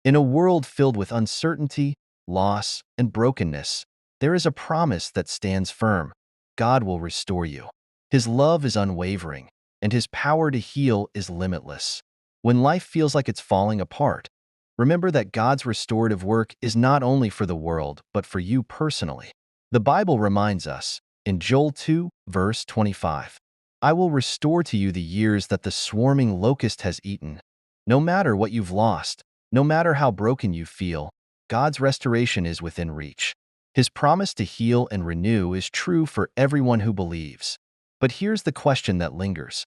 In a world filled with uncertainty, loss, and brokenness, there is a promise that stands firm. God will restore you. His love is unwavering, and His power to heal is limitless. When life feels like it's falling apart, remember that God's restorative work is not only for the world, but for you personally. The Bible reminds us, in Joel 2, verse 25, "I will restore to you the years that the swarming locust has eaten." No matter what you've lost, no matter how broken you feel, God's restoration is within reach. His promise to heal and renew is true for everyone who believes. But here's the question that lingers.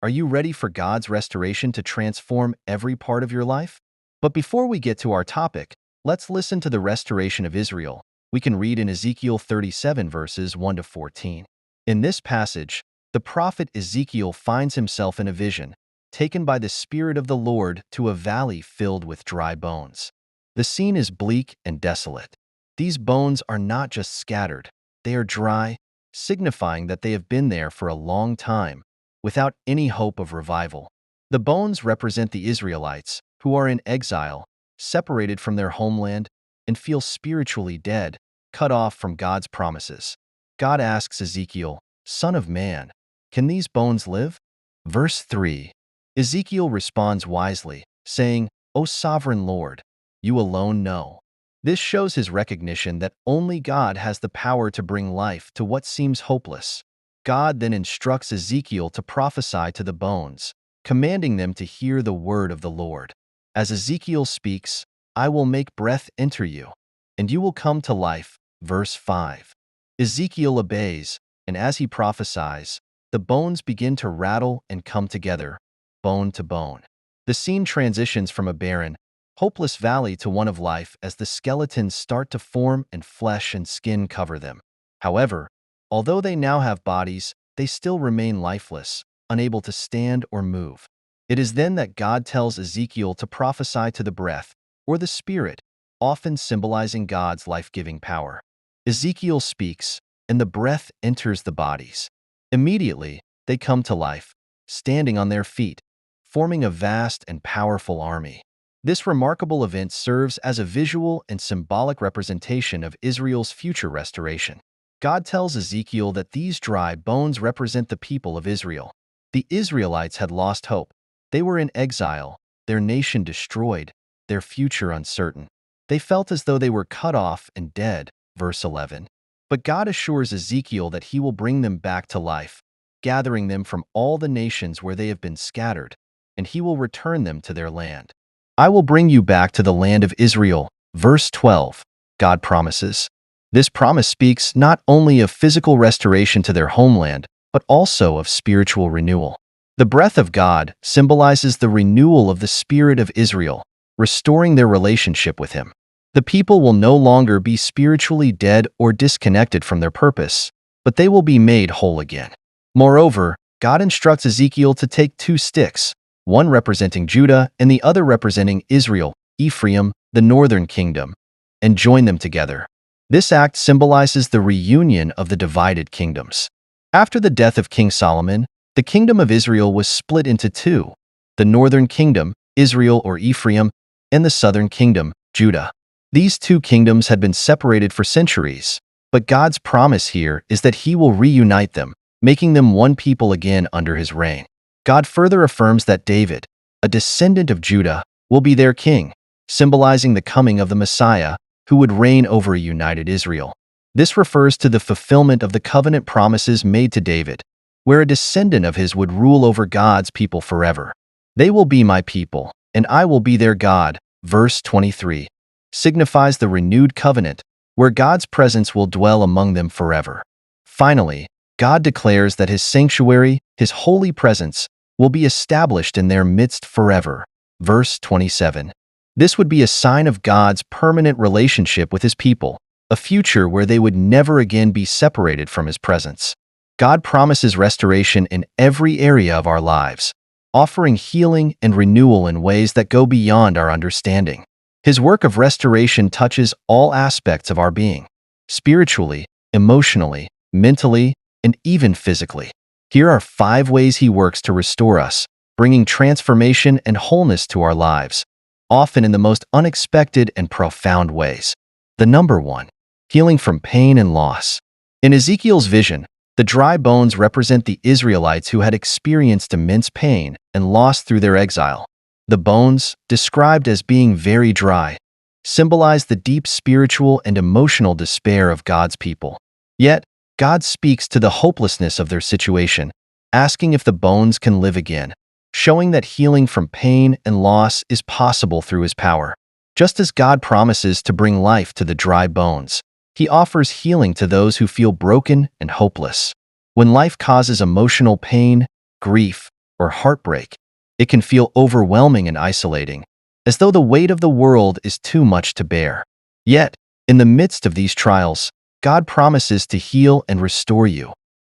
Are you ready for God's restoration to transform every part of your life? But before we get to our topic, let's listen to the restoration of Israel. We can read in Ezekiel 37 verses 1 to 14. In this passage, the prophet Ezekiel finds himself in a vision, taken by the Spirit of the Lord to a valley filled with dry bones. The scene is bleak and desolate. These bones are not just scattered, they are dry, signifying that they have been there for a long time, without any hope of revival. The bones represent the Israelites, who are in exile, separated from their homeland, and feel spiritually dead, cut off from God's promises. God asks Ezekiel, "Son of man, can these bones live?" Verse 3. Ezekiel responds wisely, saying, "O sovereign Lord, you alone know." This shows his recognition that only God has the power to bring life to what seems hopeless. God then instructs Ezekiel to prophesy to the bones, commanding them to hear the word of the Lord. As Ezekiel speaks, "I will make breath enter you, and you will come to life." Verse 5. Ezekiel obeys, and as he prophesies, the bones begin to rattle and come together, bone to bone. The scene transitions from a barren, hopeless valley to one of life as the skeletons start to form and flesh and skin cover them. However, although they now have bodies, they still remain lifeless, unable to stand or move. It is then that God tells Ezekiel to prophesy to the breath, or the Spirit, often symbolizing God's life-giving power. Ezekiel speaks, and the breath enters the bodies. Immediately, they come to life, standing on their feet, forming a vast and powerful army. This remarkable event serves as a visual and symbolic representation of Israel's future restoration. God tells Ezekiel that these dry bones represent the people of Israel. The Israelites had lost hope. They were in exile, their nation destroyed, their future uncertain. They felt as though they were cut off and dead. Verse 11. But God assures Ezekiel that He will bring them back to life, gathering them from all the nations where they have been scattered, and He will return them to their land. "I will bring you back to the land of Israel." Verse 12. God promises. This promise speaks not only of physical restoration to their homeland, but also of spiritual renewal. The breath of God symbolizes the renewal of the spirit of Israel, restoring their relationship with Him. The people will no longer be spiritually dead or disconnected from their purpose, but they will be made whole again. Moreover, God instructs Ezekiel to take two sticks, one representing Judah and the other representing Israel, Ephraim, the northern kingdom, and join them together. This act symbolizes the reunion of the divided kingdoms. After the death of King Solomon, the kingdom of Israel was split into two: the northern kingdom, Israel or Ephraim, and the southern kingdom, Judah. These two kingdoms had been separated for centuries, but God's promise here is that He will reunite them, making them one people again under His reign. God further affirms that David, a descendant of Judah, will be their king, symbolizing the coming of the Messiah, who would reign over a united Israel. This refers to the fulfillment of the covenant promises made to David, where a descendant of his would rule over God's people forever. "They will be my people, and I will be their God." Verse 23 signifies the renewed covenant, where God's presence will dwell among them forever. Finally, God declares that His sanctuary, His holy presence, will be established in their midst forever. Verse 27. This would be a sign of God's permanent relationship with His people, a future where they would never again be separated from His presence. God promises restoration in every area of our lives, offering healing and renewal in ways that go beyond our understanding. His work of restoration touches all aspects of our being, spiritually, emotionally, mentally, and even physically. Here are 5 ways He works to restore us, bringing transformation and wholeness to our lives. often in the most unexpected and profound ways. The number one, healing from pain and loss. In Ezekiel's vision, the dry bones represent the Israelites who had experienced immense pain and loss through their exile. The bones, described as being very dry, symbolize the deep spiritual and emotional despair of God's people. Yet, God speaks to the hopelessness of their situation, asking if the bones can live again, showing that healing from pain and loss is possible through His power. Just as God promises to bring life to the dry bones, He offers healing to those who feel broken and hopeless. When life causes emotional pain, grief, or heartbreak, it can feel overwhelming and isolating, as though the weight of the world is too much to bear. Yet, in the midst of these trials, God promises to heal and restore you,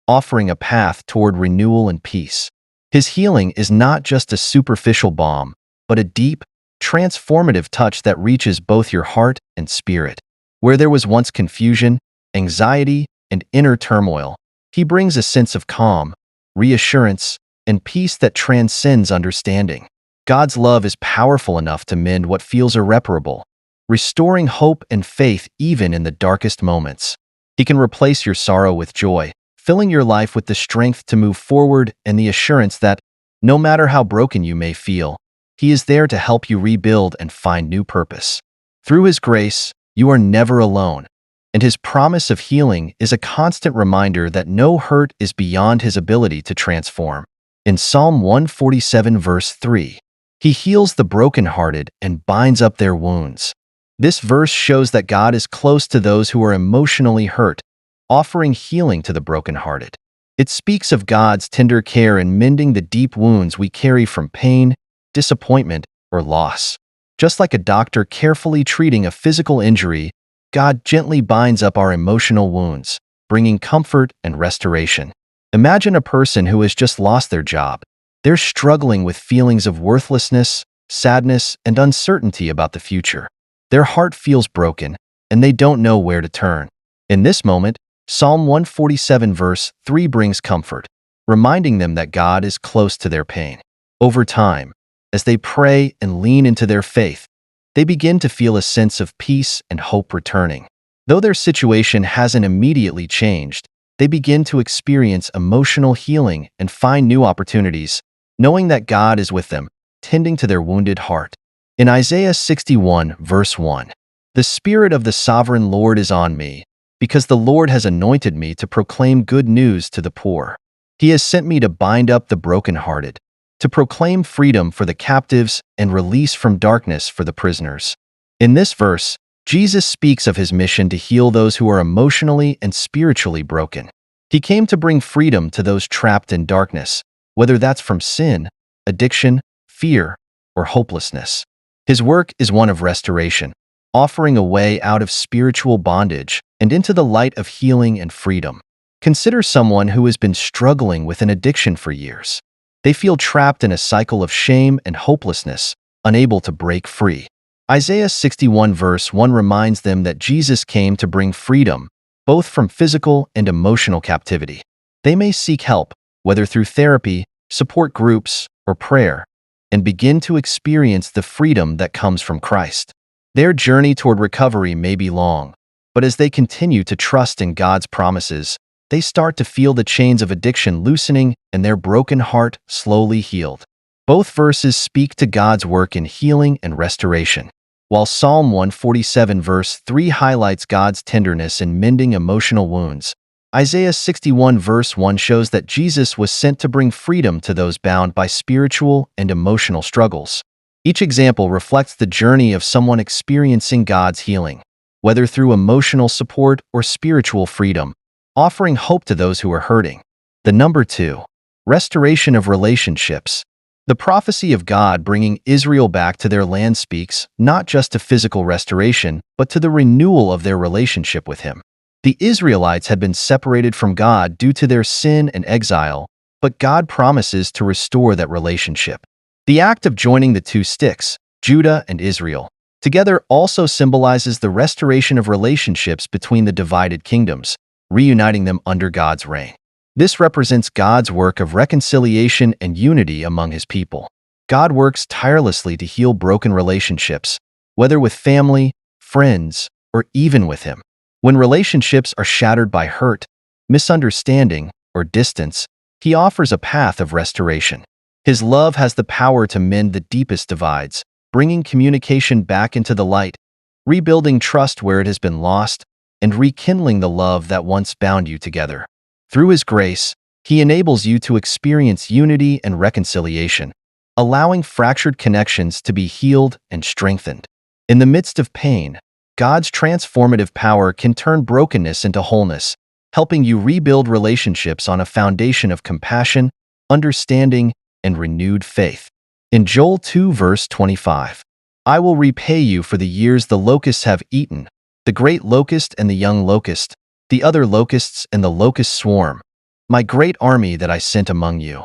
offering a path toward renewal and peace. His healing is not just a superficial balm, but a deep, transformative touch that reaches both your heart and spirit. Where there was once confusion, anxiety, and inner turmoil, He brings a sense of calm, reassurance, and peace that transcends understanding. God's love is powerful enough to mend what feels irreparable, restoring hope and faith even in the darkest moments. He can replace your sorrow with joy, filling your life with the strength to move forward and the assurance that, no matter how broken you may feel, He is there to help you rebuild and find new purpose. Through His grace, you are never alone, and His promise of healing is a constant reminder that no hurt is beyond His ability to transform. In Psalm 147 verse 3, He heals the brokenhearted and binds up their wounds. This verse shows that God is close to those who are emotionally hurt, offering healing to the brokenhearted. It speaks of God's tender care in mending the deep wounds we carry from pain, disappointment, or loss. Just like a doctor carefully treating a physical injury, God gently binds up our emotional wounds, bringing comfort and restoration. Imagine a person who has just lost their job. They're struggling with feelings of worthlessness, sadness, and uncertainty about the future. Their heart feels broken, and they don't know where to turn. In this moment, Psalm 147 verse 3 brings comfort, reminding them that God is close to their pain. Over time, as they pray and lean into their faith, they begin to feel a sense of peace and hope returning. Though their situation hasn't immediately changed, they begin to experience emotional healing and find new opportunities, knowing that God is with them, tending to their wounded heart. In Isaiah 61 verse 1, "The Spirit of the Sovereign Lord is on me, because the Lord has anointed me to proclaim good news to the poor. He has sent me to bind up the brokenhearted, to proclaim freedom for the captives and release from darkness for the prisoners." In this verse, Jesus speaks of His mission to heal those who are emotionally and spiritually broken. He came to bring freedom to those trapped in darkness, whether that's from sin, addiction, fear, or hopelessness. His work is one of restoration, offering a way out of spiritual bondage and into the light of healing and freedom. Consider someone who has been struggling with an addiction for years. They feel trapped in a cycle of shame and hopelessness, unable to break free. Isaiah 61 verse 1 reminds them that Jesus came to bring freedom, both from physical and emotional captivity. They may seek help, whether through therapy, support groups, or prayer, and begin to experience the freedom that comes from Christ. Their journey toward recovery may be long, but as they continue to trust in God's promises, they start to feel the chains of addiction loosening and their broken heart slowly healed. Both verses speak to God's work in healing and restoration. While Psalm 147 verse 3 highlights God's tenderness in mending emotional wounds, Isaiah 61 verse 1 shows that Jesus was sent to bring freedom to those bound by spiritual and emotional struggles. Each example reflects the journey of someone experiencing God's healing, whether through emotional support or spiritual freedom, offering hope to those who are hurting. The number 2, restoration of relationships. The prophecy of God bringing Israel back to their land speaks not just to physical restoration, but to the renewal of their relationship with Him. The Israelites had been separated from God due to their sin and exile, but God promises to restore that relationship. The act of joining the two sticks, Judah and Israel, together also symbolizes the restoration of relationships between the divided kingdoms, reuniting them under God's reign. This represents God's work of reconciliation and unity among His people. God works tirelessly to heal broken relationships, whether with family, friends, or even with Him. When relationships are shattered by hurt, misunderstanding, or distance, He offers a path of restoration. His love has the power to mend the deepest divides, bringing communication back into the light, rebuilding trust where it has been lost, and rekindling the love that once bound you together. Through His grace, He enables you to experience unity and reconciliation, allowing fractured connections to be healed and strengthened. In the midst of pain, God's transformative power can turn brokenness into wholeness, helping you rebuild relationships on a foundation of compassion, understanding, and renewed faith. In Joel 2 verse 25, I will repay you for the years the locusts have eaten, the great locust and the young locust, the other locusts and the locust swarm, my great army that I sent among you.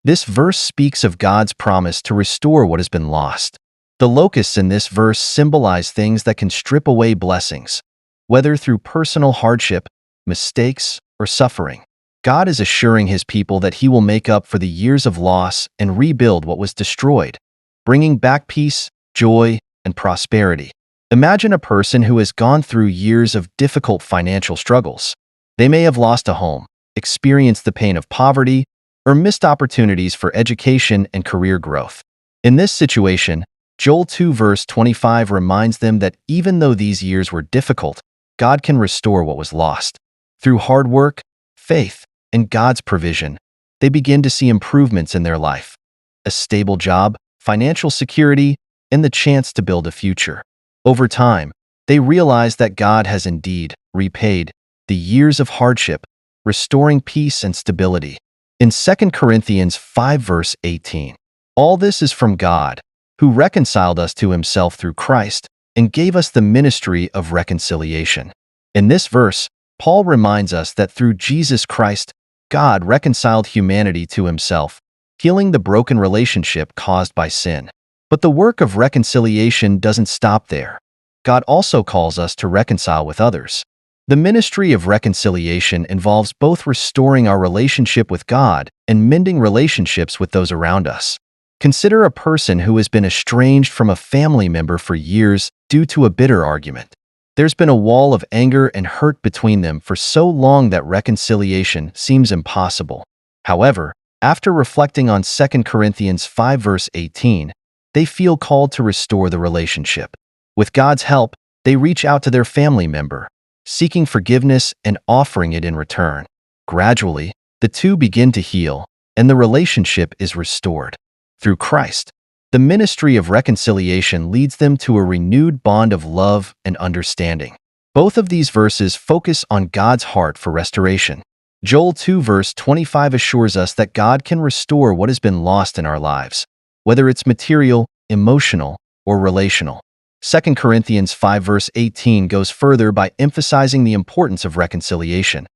This verse speaks of God's promise to restore what has been lost. The locusts in this verse symbolize things that can strip away blessings, whether through personal hardship, mistakes, or suffering. God is assuring His people that He will make up for the years of loss and rebuild what was destroyed, bringing back peace, joy, and prosperity. Imagine a person who has gone through years of difficult financial struggles. They may have lost a home, experienced the pain of poverty, or missed opportunities for education and career growth. In this situation, Joel 2 verse 25 reminds them that even though these years were difficult, God can restore what was lost. Through hard work, faith, and God's provision, they begin to see improvements in their life: a stable job, financial security, and the chance to build a future. Over time, they realize that God has indeed repaid the years of hardship, restoring peace and stability. In 2 Corinthians 5 verse 18, all this is from God, who reconciled us to Himself through Christ and gave us the ministry of reconciliation. In this verse, Paul reminds us that through Jesus Christ, God reconciled humanity to Himself, healing the broken relationship caused by sin. But the work of reconciliation doesn't stop there. God also calls us to reconcile with others. The ministry of reconciliation involves both restoring our relationship with God and mending relationships with those around us. Consider a person who has been estranged from a family member for years due to a bitter argument. There's been a wall of anger and hurt between them for so long that reconciliation seems impossible. However, after reflecting on 2 Corinthians 5 verse 18, they feel called to restore the relationship. With God's help, they reach out to their family member, seeking forgiveness and offering it in return. Gradually, the two begin to heal, and the relationship is restored. Through Christ, the ministry of reconciliation leads them to a renewed bond of love and understanding. Both of these verses focus on God's heart for restoration. Joel 2 verse 25 assures us that God can restore what has been lost in our lives, whether it's material, emotional, or relational. 2 Corinthians 5 verse 18 goes further by emphasizing the importance of reconciliation,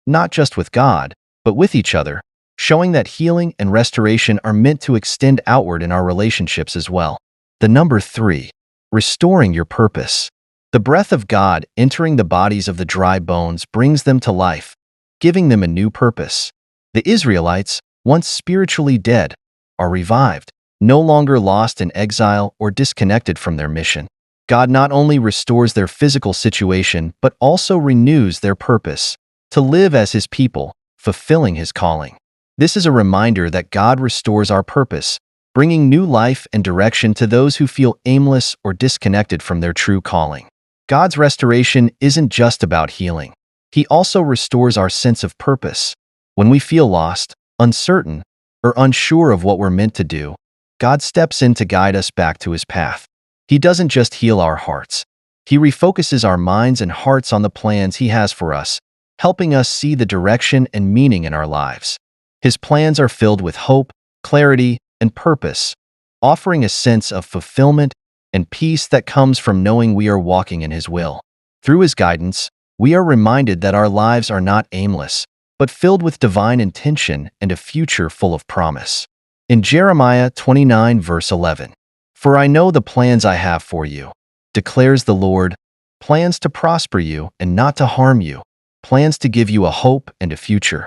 not just with God, but with each other, showing that healing and restoration are meant to extend outward in our relationships as well. The number 3, restoring your purpose. The breath of God entering the bodies of the dry bones brings them to life, giving them a new purpose. The Israelites, once spiritually dead, are revived, no longer lost in exile or disconnected from their mission. God not only restores their physical situation, but also renews their purpose, to live as His people, fulfilling His calling. This is a reminder that God restores our purpose, bringing new life and direction to those who feel aimless or disconnected from their true calling. God's restoration isn't just about healing. He also restores our sense of purpose. When we feel lost, uncertain, or unsure of what we're meant to do, God steps in to guide us back to His path. He doesn't just heal our hearts. He refocuses our minds and hearts on the plans He has for us, helping us see the direction and meaning in our lives. His plans are filled with hope, clarity, and purpose, offering a sense of fulfillment and peace that comes from knowing we are walking in His will. Through His guidance, we are reminded that our lives are not aimless, but filled with divine intention and a future full of promise. In Jeremiah 29 verse 11, "For I know the plans I have for you, declares the Lord, plans to prosper you and not to harm you, plans to give you a hope and a future."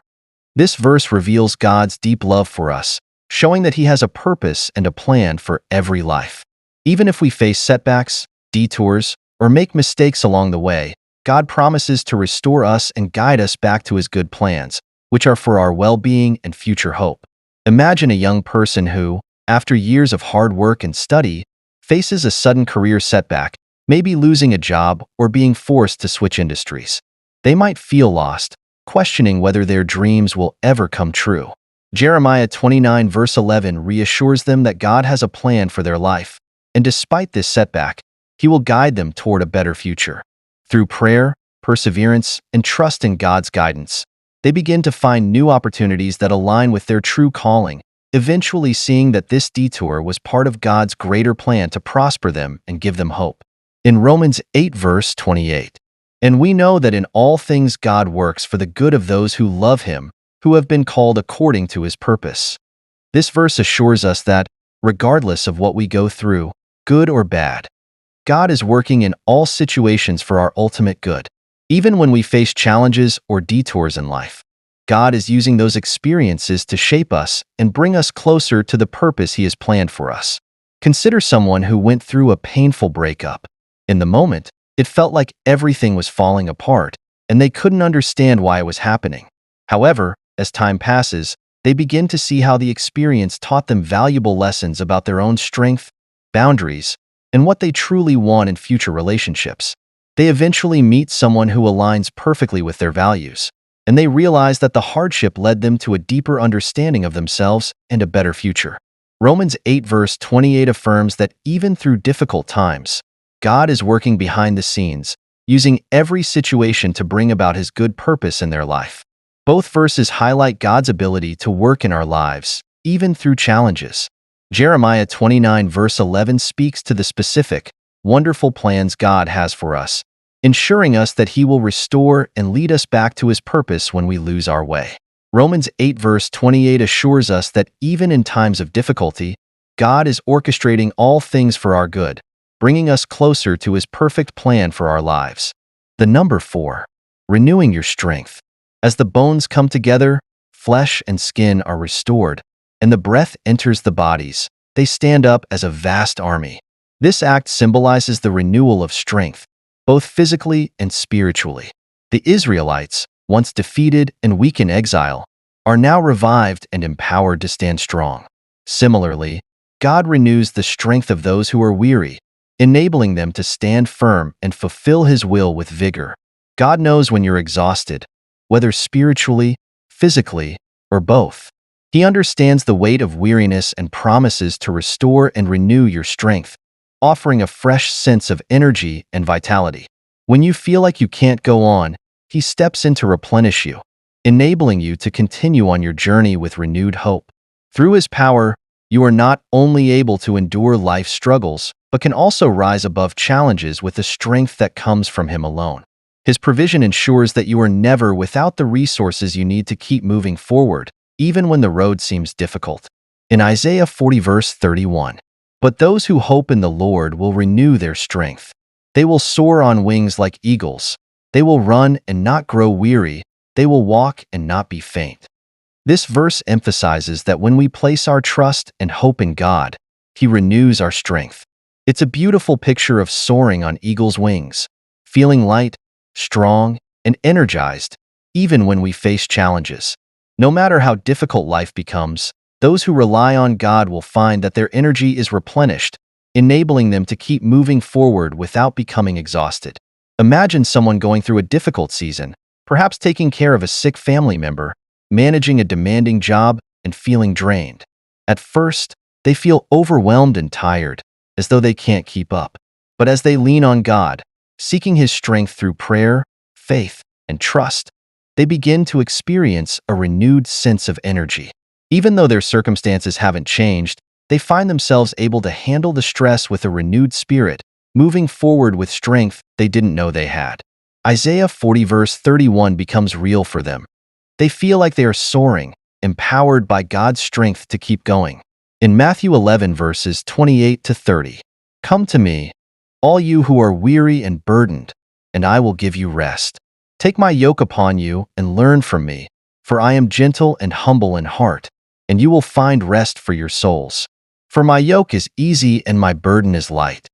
This verse reveals God's deep love for us, showing that He has a purpose and a plan for every life. Even if we face setbacks, detours, or make mistakes along the way, God promises to restore us and guide us back to His good plans, which are for our well-being and future hope. Imagine a young person who, after years of hard work and study, faces a sudden career setback, maybe losing a job or being forced to switch industries. They might feel lost, questioning whether their dreams will ever come true. Jeremiah 29 verse 11 reassures them that God has a plan for their life, and despite this setback, He will guide them toward a better future. Through prayer, perseverance, and trust in God's guidance, they begin to find new opportunities that align with their true calling, eventually seeing that this detour was part of God's greater plan to prosper them and give them hope. In Romans 8 verse 28, "And we know that in all things God works for the good of those who love Him, who have been called according to His purpose." This verse assures us that, regardless of what we go through, good or bad, God is working in all situations for our ultimate good. Even when we face challenges or detours in life, God is using those experiences to shape us and bring us closer to the purpose He has planned for us. Consider someone who went through a painful breakup. In the moment, it felt like everything was falling apart, and they couldn't understand why it was happening. However, as time passes, they begin to see how the experience taught them valuable lessons about their own strength, boundaries, and what they truly want in future relationships. They eventually meet someone who aligns perfectly with their values, and they realize that the hardship led them to a deeper understanding of themselves and a better future. Romans 8 verse 28 affirms that even through difficult times, God is working behind the scenes, using every situation to bring about His good purpose in their life. Both verses highlight God's ability to work in our lives, even through challenges. Jeremiah 29 verse 11 speaks to the specific, wonderful plans God has for us, ensuring us that He will restore and lead us back to His purpose when we lose our way. Romans 8 verse 28 assures us that even in times of difficulty, God is orchestrating all things for our good, bringing us closer to His perfect plan for our lives. The number 4. Renewing your strength. As the bones come together, flesh and skin are restored, and the breath enters the bodies, they stand up as a vast army. This act symbolizes the renewal of strength, both physically and spiritually. The Israelites, once defeated and weak in exile, are now revived and empowered to stand strong. Similarly, God renews the strength of those who are weary, enabling them to stand firm and fulfill His will with vigor. God knows when you're exhausted, whether spiritually, physically, or both. He understands the weight of weariness and promises to restore and renew your strength, offering a fresh sense of energy and vitality. When you feel like you can't go on, He steps in to replenish you, enabling you to continue on your journey with renewed hope. Through His power, you are not only able to endure life's struggles, but can also rise above challenges with the strength that comes from Him alone. His provision ensures that you are never without the resources you need to keep moving forward, even when the road seems difficult. In Isaiah 40 verse 31, "But those who hope in the Lord will renew their strength. They will soar on wings like eagles. They will run and not grow weary. They will walk and not be faint." This verse emphasizes that when we place our trust and hope in God, He renews our strength. It's a beautiful picture of soaring on eagle's wings, feeling light, strong, and energized, even when we face challenges. No matter how difficult life becomes, those who rely on God will find that their energy is replenished, enabling them to keep moving forward without becoming exhausted. Imagine someone going through a difficult season, perhaps taking care of a sick family member, managing a demanding job, and feeling drained. At first, they feel overwhelmed and tired, as though they can't keep up. But as they lean on God, seeking His strength through prayer, faith, and trust, they begin to experience a renewed sense of energy. Even though their circumstances haven't changed, they find themselves able to handle the stress with a renewed spirit, moving forward with strength they didn't know they had. Isaiah 40 verse 31 becomes real for them. They feel like they are soaring, empowered by God's strength to keep going. In Matthew 11 verses 28 to 30, "Come to me, all you who are weary and burdened, and I will give you rest. Take my yoke upon you and learn from me, for I am gentle and humble in heart, and you will find rest for your souls. For my yoke is easy and my burden is light.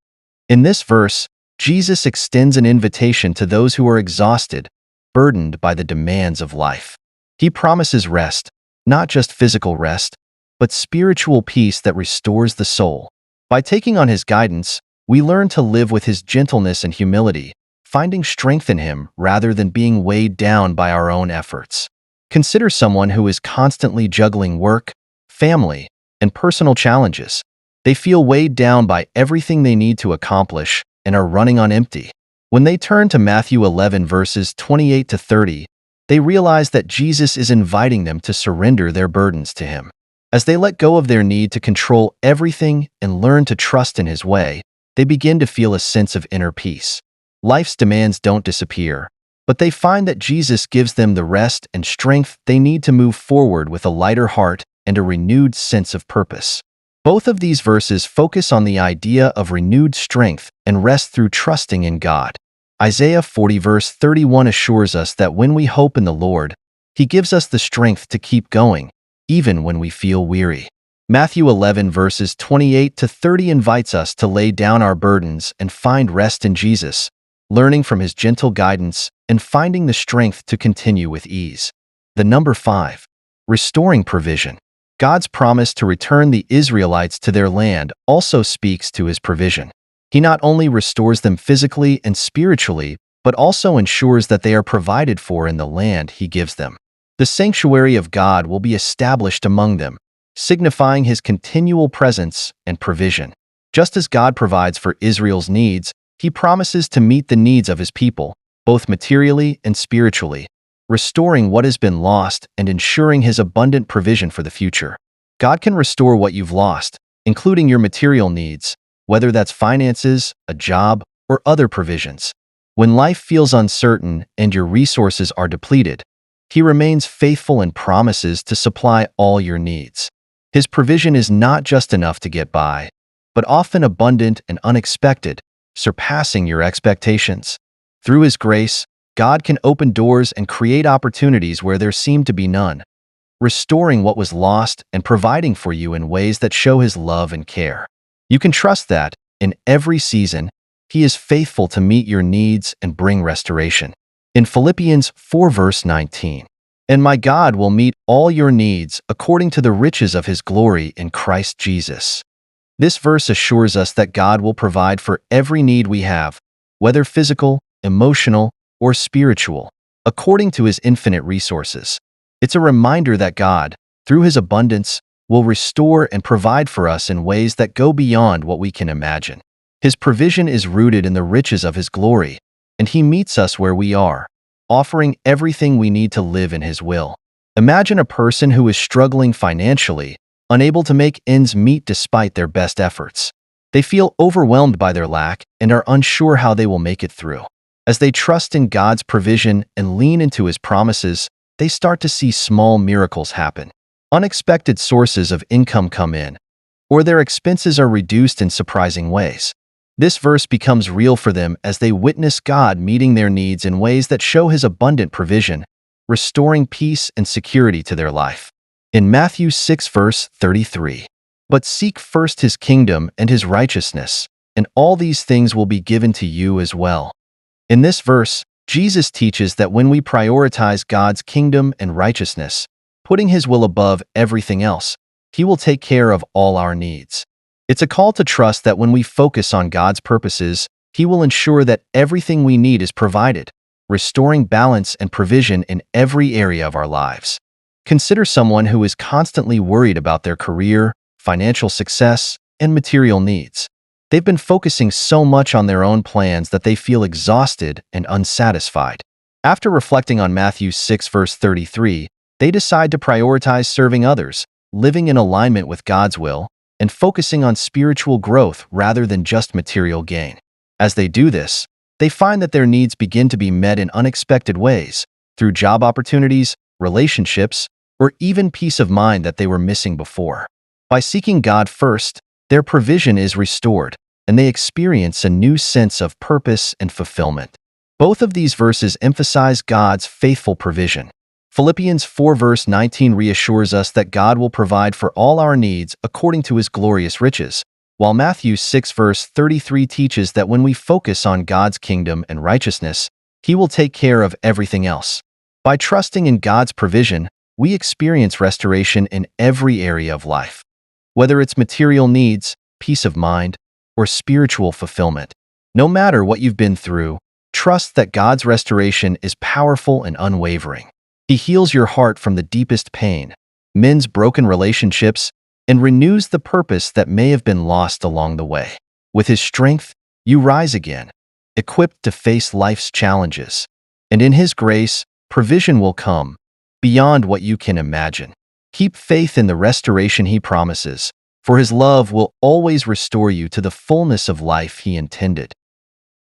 In this verse, Jesus extends an invitation to those who are exhausted, burdened by the demands of life. He promises rest, not just physical rest, but spiritual peace that restores the soul. By taking on his guidance, we learn to live with his gentleness and humility, finding strength in him rather than being weighed down by our own efforts. Consider someone who is constantly juggling work, family, and personal challenges. They feel weighed down by everything they need to accomplish and are running on empty. When they turn to Matthew 11 verses 28 to 30, they realize that Jesus is inviting them to surrender their burdens to him. As they let go of their need to control everything and learn to trust in his way, they begin to feel a sense of inner peace. Life's demands don't disappear, but they find that Jesus gives them the rest and strength they need to move forward with a lighter heart and a renewed sense of purpose. Both of these verses focus on the idea of renewed strength and rest through trusting in God. Isaiah 40 verse 31 assures us that when we hope in the Lord, he gives us the strength to keep going, even when we feel weary. Matthew 11 verses 28 to 30 invites us to lay down our burdens and find rest in Jesus, learning from his gentle guidance and finding the strength to continue with ease. The number 5. Restoring provision. God's promise to return the Israelites to their land also speaks to his provision. He not only restores them physically and spiritually, but also ensures that they are provided for in the land he gives them. The sanctuary of God will be established among them, signifying his continual presence and provision. Just as God provides for Israel's needs, he promises to meet the needs of his people, both materially and spiritually, restoring what has been lost and ensuring his abundant provision for the future. God can restore what you've lost, including your material needs, whether that's finances, a job, or other provisions. When life feels uncertain and your resources are depleted, he remains faithful and promises to supply all your needs. His provision is not just enough to get by, but often abundant and unexpected, surpassing your expectations. Through his grace, God can open doors and create opportunities where there seem to be none, restoring what was lost and providing for you in ways that show his love and care. You can trust that, in every season, he is faithful to meet your needs and bring restoration. In Philippians 4 verse 19, "And my God will meet all your needs according to the riches of his glory in Christ Jesus." This verse assures us that God will provide for every need we have, whether physical, emotional, or spiritual, according to his infinite resources. It's a reminder that God, through his abundance, will restore and provide for us in ways that go beyond what we can imagine. His provision is rooted in the riches of his glory, and he meets us where we are, offering everything we need to live in his will. Imagine a person who is struggling financially, unable to make ends meet despite their best efforts. They feel overwhelmed by their lack and are unsure how they will make it through. As they trust in God's provision and lean into his promises, they start to see small miracles happen. Unexpected sources of income come in, or their expenses are reduced in surprising ways. This verse becomes real for them as they witness God meeting their needs in ways that show his abundant provision, restoring peace and security to their life. In Matthew 6 verse 33, "But seek first his kingdom and his righteousness, and all these things will be given to you as well." In this verse, Jesus teaches that when we prioritize God's kingdom and righteousness, putting his will above everything else, he will take care of all our needs. It's a call to trust that when we focus on God's purposes, he will ensure that everything we need is provided, restoring balance and provision in every area of our lives. Consider someone who is constantly worried about their career, financial success, and material needs. They've been focusing so much on their own plans that they feel exhausted and unsatisfied. After reflecting on Matthew 6 verse 33, they decide to prioritize serving others, living in alignment with God's will, and focusing on spiritual growth rather than just material gain. As they do this, they find that their needs begin to be met in unexpected ways, through job opportunities, relationships, or even peace of mind that they were missing before. By seeking God first, their provision is restored, and they experience a new sense of purpose and fulfillment. Both of these verses emphasize God's faithful provision. Philippians 4 verse 19 reassures us that God will provide for all our needs according to his glorious riches, while Matthew 6 verse 33 teaches that when we focus on God's kingdom and righteousness, he will take care of everything else. By trusting in God's provision, we experience restoration in every area of life. Whether it's material needs, peace of mind, or spiritual fulfillment, no matter what you've been through, trust that God's restoration is powerful and unwavering. He heals your heart from the deepest pain, mends broken relationships, and renews the purpose that may have been lost along the way. With his strength, you rise again, equipped to face life's challenges. And in his grace, provision will come, beyond what you can imagine. Keep faith in the restoration he promises, for his love will always restore you to the fullness of life he intended.